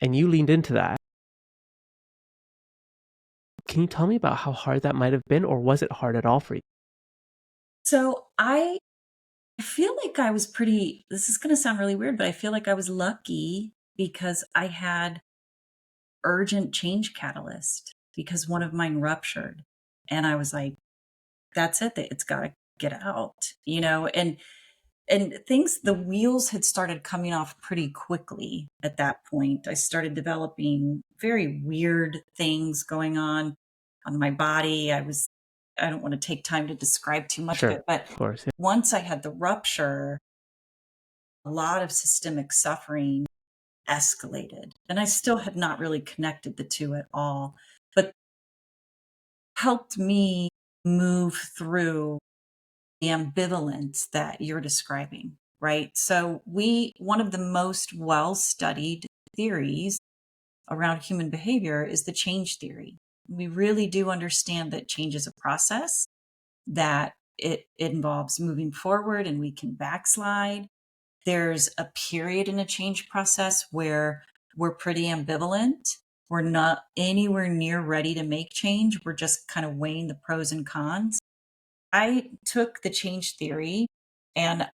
And you leaned into that. Can you tell me about how hard that might have been, or was it hard at all for you? So I feel like I was pretty, this is going to sound really weird, but I feel like I was lucky because I had urgent change catalyst because one of mine ruptured. And I was like, that's it, that it's got to get out, and things, the wheels had started coming off pretty quickly at that point. I started developing very weird things going on my body. I don't want to take time to describe too much of Sure, it, but of course. Yeah. once I had the rupture, a lot of systemic suffering escalated. And I still had not really connected the two at all, but helped me move through the ambivalence that you're describing, right? So one of the most well-studied theories around human behavior is the change theory. We really do understand that change is a process, that it involves moving forward and we can backslide. There's a period in a change process where we're pretty ambivalent. We're not anywhere near ready to make change. We're just kind of weighing the pros and cons. I took the change theory and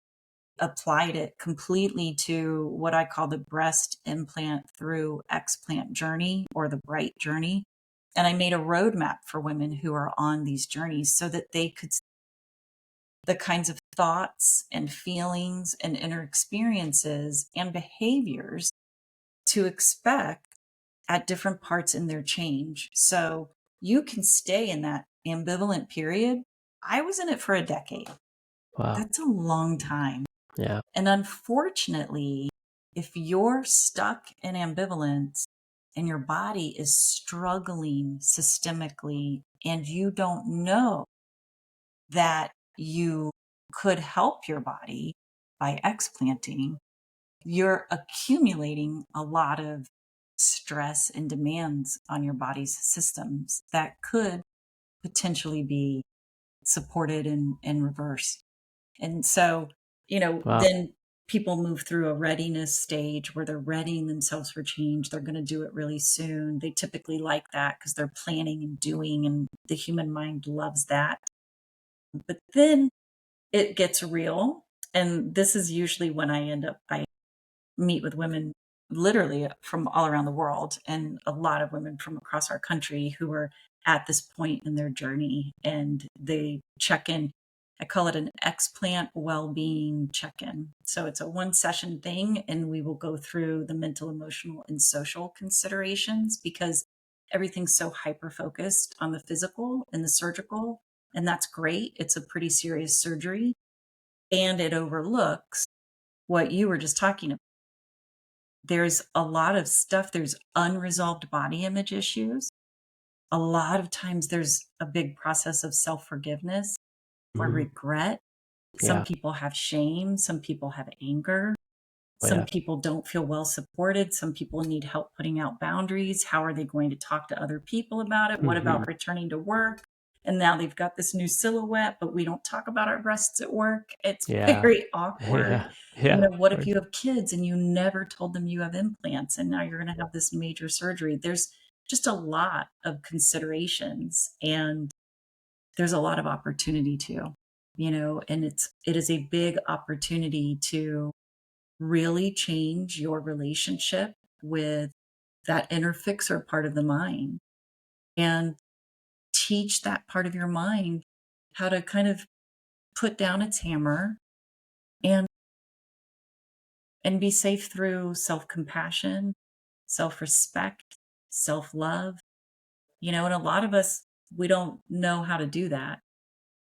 applied it completely to what I call the breast implant through explant journey, or the bright journey. And I made a roadmap for women who are on these journeys so that they could see the kinds of thoughts and feelings and inner experiences and behaviors to expect at different parts in their change. So you can stay in that ambivalent period. I was in it for a decade. Wow. That's a long time. Yeah. And unfortunately, if you're stuck in ambivalence and your body is struggling systemically and you don't know that you could help your body by explanting, you're accumulating a lot of stress and demands on your body's systems that could potentially be supported and reversed. And so, Wow. then people move through a readiness stage where they're readying themselves for change. They're going to do it really soon. They typically like that because they're planning and doing, and the human mind loves that. But then it gets real. And this is usually when I meet with women literally from all around the world, and a lot of women from across our country who are at this point in their journey, and they check in. I call it an explant well-being check-in. So it's a one session thing, and we will go through the mental, emotional, and social considerations because everything's so hyper focused on the physical and the surgical, and that's great. It's a pretty serious surgery, and it overlooks what you were just talking about. There's a lot of stuff, there's unresolved body image issues. A lot of times there's a big process of self-forgiveness or Mhm. regret. Some Yeah. people have shame, some people have anger. Oh, Some yeah. people don't feel well supported. Some people need help putting out boundaries. How are they going to talk to other people about it? What Mhm. about returning to work? And now they've got this new silhouette, but we don't talk about our breasts at work. It's Yeah. very awkward. Yeah. Yeah, of What if course. you have kids and you never told them you have implants and now you're going to have this major surgery? There's just a lot of considerations and there's a lot of opportunity too, and it is a big opportunity to really change your relationship with that inner fixer part of the mind and teach that part of your mind how to kind of put down its hammer and be safe through self-compassion, self-respect, self-love. And a lot of us, we don't know how to do that,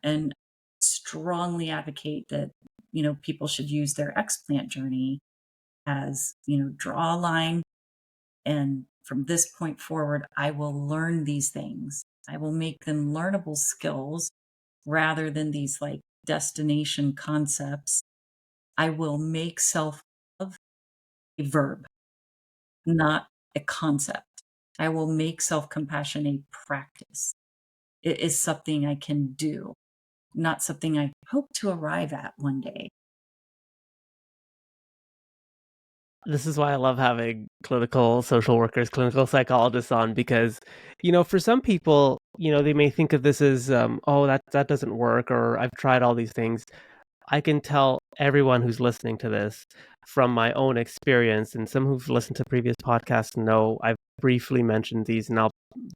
and strongly advocate that people should use their explant journey as, draw a line. And from this point forward, I will learn these things. I will make them learnable skills rather than these like destination concepts. I will make self love a verb, not a concept. I will make self compassion a practice. It is something I can do, not something I hope to arrive at one day. This is why I love having clinical social workers, clinical psychologists on because, for some people, they may think of this as, oh, that doesn't work, or I've tried all these things. I can tell everyone who's listening to this from my own experience, and some who've listened to previous podcasts know I've briefly mentioned these, and I'll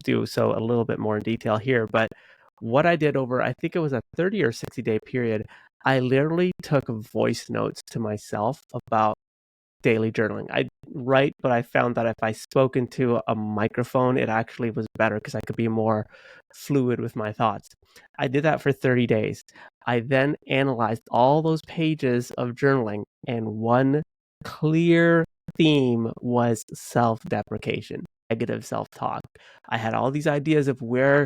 do so a little bit more in detail here. But what I did over, I think it was a 30 or 60-day period, I literally took voice notes to myself about daily journaling. I write, but I found that if I spoke into a microphone, it actually was better because I could be more fluid with my thoughts. I did that for 30 days. I then analyzed all those pages of journaling, and one clear theme was self deprecation, negative self talk. I had all these ideas of where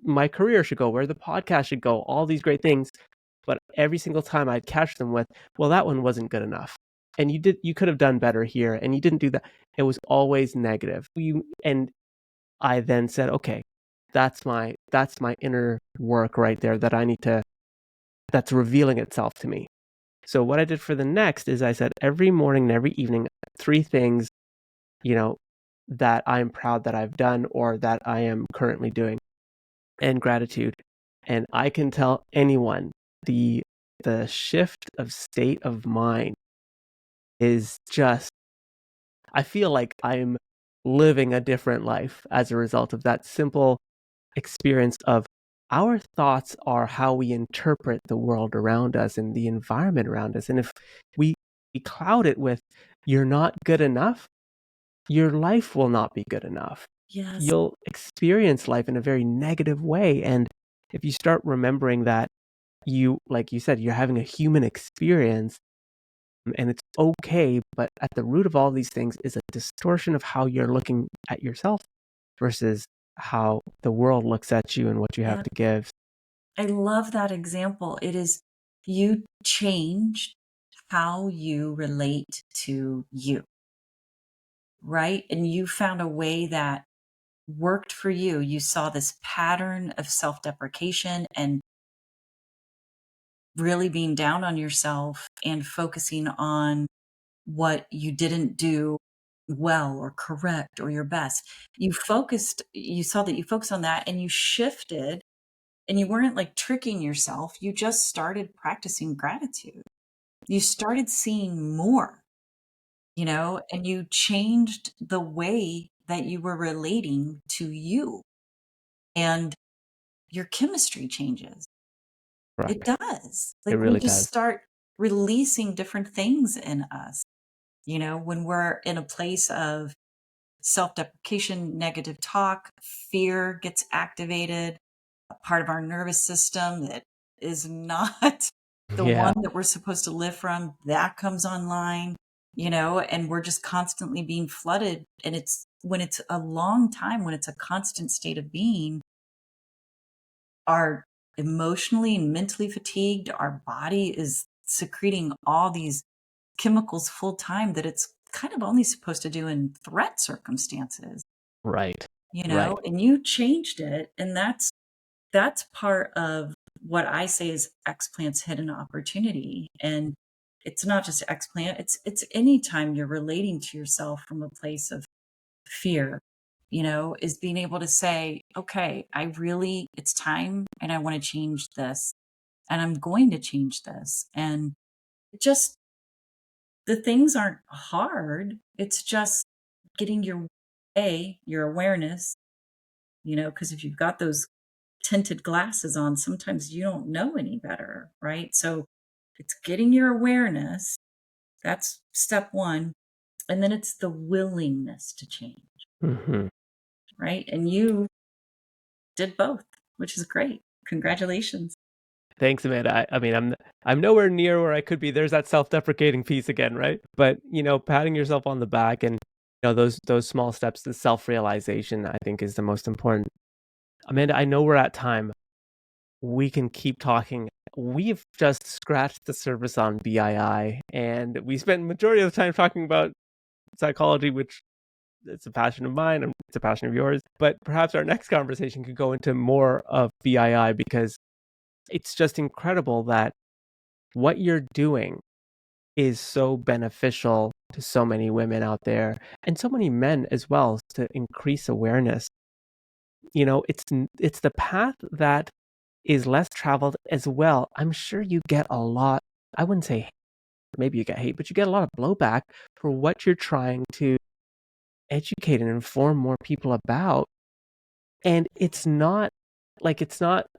my career should go, where the podcast should go, all these great things. But every single time I'd catch them with, well, that one wasn't good enough. And you could have done better here, and you didn't do that. It was always negative. And I then said, okay, that's my inner work right there that I need to that's revealing itself to me. So what I did for the next is I said every morning and every evening, three things, you know, that I'm proud that I've done or that I am currently doing, and gratitude. And I can tell anyone the shift of state of mind is just, I feel like I'm living a different life as a result of that simple experience of our thoughts are how we interpret the world around us and the environment around us. And if we cloud it with, you're not good enough, your life will not be good enough. Yes. You'll experience life in a very negative way. And if you start remembering that like you said, you're having a human experience and it's okay, but at the root of all these things is a distortion of how you're looking at yourself versus how the world looks at you and what you have Yeah. to give. I love that example. It is you changed how you relate to you, right? And you found a way that worked for you. You saw this pattern of self deprecation and really being down on yourself and focusing on what you didn't do well or correct or your best. You saw that you focused on that and you shifted and you weren't like tricking yourself. You just started practicing gratitude. You started seeing more, and you changed the way that you were relating to you and your chemistry changes. It Correct. does. It Like we really just does. start releasing different things in us, when we're in a place of self deprecation, negative talk, fear gets activated, a part of our nervous system that is not the Yeah. one that we're supposed to live from, that comes online, and we're just constantly being flooded. And it's when it's a long time, when it's a constant state of being, are emotionally and mentally fatigued. Our body is secreting all these chemicals full time that it's kind of only supposed to do in threat circumstances, Right. you Right. know, and you changed it. And that's part of what I say is Explant's hidden opportunity. And it's not just Explant, it's anytime you're relating to yourself from a place of fear, you know, is being able to say, okay, it's time and I want to change this and I'm going to change this. And it just, the things aren't hard. It's just getting your awareness, you know, because if you've got those tinted glasses on, sometimes you don't know any better, right? So it's getting your awareness. That's step one. And then it's the willingness to change, Hmm. right? And you did both, which is great. Congratulations. Thanks, Amanda. I mean, I'm nowhere near where I could be. There's that self-deprecating piece again, right? But patting yourself on the back and those small steps to self-realization, I think, is the most important. Amanda, I know we're at time. We can keep talking. We've just scratched the surface on BII, and we spent majority of the time talking about psychology, which it's a passion of mine and it's a passion of yours. But perhaps our next conversation could go into more of BII because it's just incredible that what you're doing is so beneficial to so many women out there and so many men as well to increase awareness. It's the path that is less traveled as well. I'm sure you get a lot, I wouldn't say hate, maybe you get hate, but you get a lot of blowback for what you're trying to educate and inform more people about. And it's not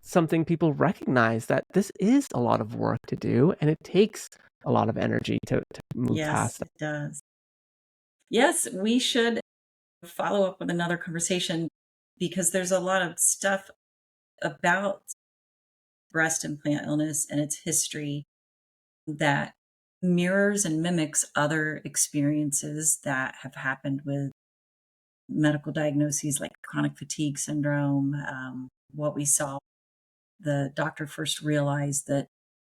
something people recognize that this is a lot of work to do and it takes a lot of energy to move Yes, past that. it does. Yes, we should follow up with another conversation because there's a lot of stuff about breast implant illness and its history that mirrors and mimics other experiences that have happened with medical diagnoses like chronic fatigue syndrome. What we saw, the doctor first realized that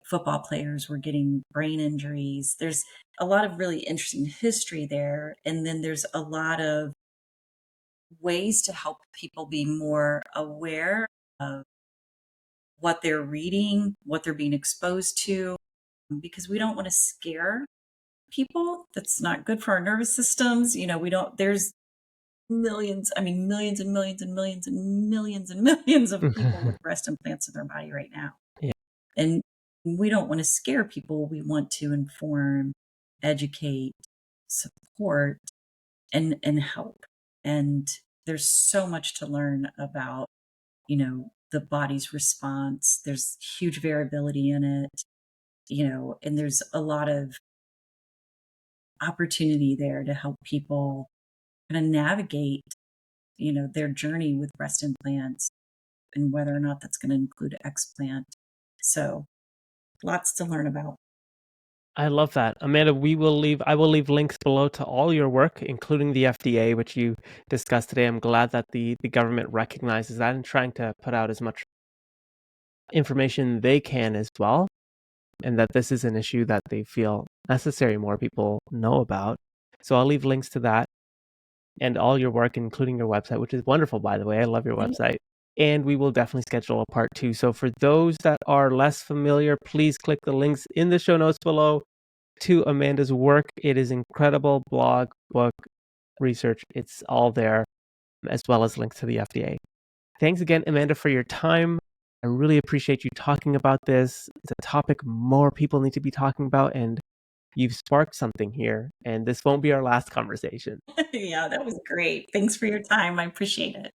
football players were getting brain injuries. There's a lot of really interesting history there. And then there's a lot of ways to help people be more aware of what they're reading, what they're being exposed to, because we don't want to scare people. That's not good for our nervous systems. You know, we don't, there's millions, I mean, millions and millions and millions and millions and millions of people with breast implants in their body right now. Yeah. And we don't want to scare people. We want to inform, educate, support, and help. And there's so much to learn about, you know, the body's response. There's huge variability in it, you know, and there's a lot of opportunity there to help people kind of navigate, you know, their journey with breast implants and whether or not that's going to include explant. So lots to learn about. I love that. Amanda, I will leave links below to all your work, including the FDA, which you discussed today. I'm glad that the government recognizes that and trying to put out as much information they can as well, and that this is an issue that they feel necessary more people know about. So I'll leave links to that and all your work, including your website, which is wonderful, by the way. I love your website. And we will definitely schedule a part 2. So for those that are less familiar, please click the links in the show notes below to Amanda's work. It is incredible blog, book, research. It's all there, as well as links to the FDA. Thanks again, Amanda, for your time. I really appreciate you talking about this. It's a topic more people need to be talking about, and you've sparked something here. And this won't be our last conversation. Yeah, that was great. Thanks for your time. I appreciate it.